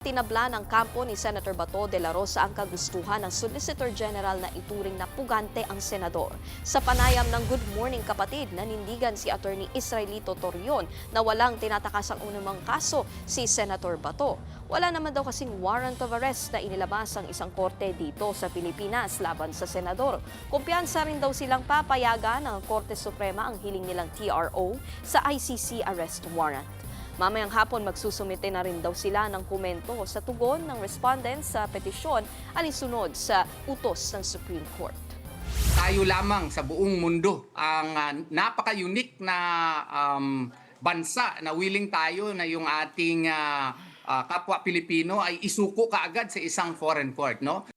Tinabla ng kampo ni Senator Bato de la Rosa ang kagustuhan ng Solicitor General na ituring na pugante ang senador. Sa panayam ng Good Morning Kapatid, nanindigan si Attorney Israelito Torion na walang tinatakas ang unang kaso si Senator Bato. Wala naman daw kasing warrant of arrest na inilabas ang isang korte dito sa Pilipinas laban sa senador. Kumpiyansa rin daw silang papayagan ng Korte Suprema ang hiling nilang TRO sa ICC arrest warrant. Mamayang hapon magsusumite na rin daw sila ng komento sa tugon ng respondents sa petisyon alinsunod sa utos ng Supreme Court. Tayo lamang sa buong mundo ang napaka-unique na bansa na willing tayo na yung ating kapwa Pilipino ay isuko kaagad sa isang foreign court, no?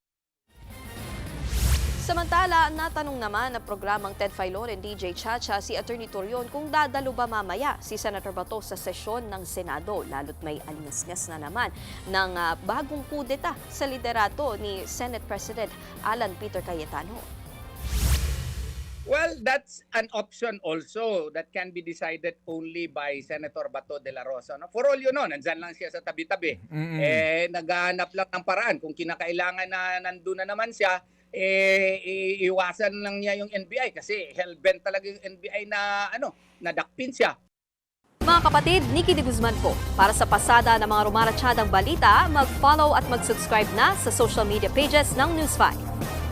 Samantala, natanong naman na programang Ted Filon and DJ Chacha si Attorney Torion kung dadalo ba mamaya si Senator Bato sa sesyon ng Senado, lalo't may alingasngas na naman ng bagong kudeta sa liderato ni Senate President Alan Peter Cayetano. Well, that's an option also that can be decided only by Senator Bato de la Rosa. No? For all you know, nandyan lang siya sa tabi-tabi. Naghahanap lang ng paraan. Kung kinakailangan na nandun na naman siya, iwasan lang niya yung NBI kasi hellbent talaga yung NBI na nadakpin siya. Mga kapatid, Nikki de Guzman po. Para sa pasada ng mga rumaratsyadang balita, mag-follow at mag-subscribe na sa social media pages ng News 5.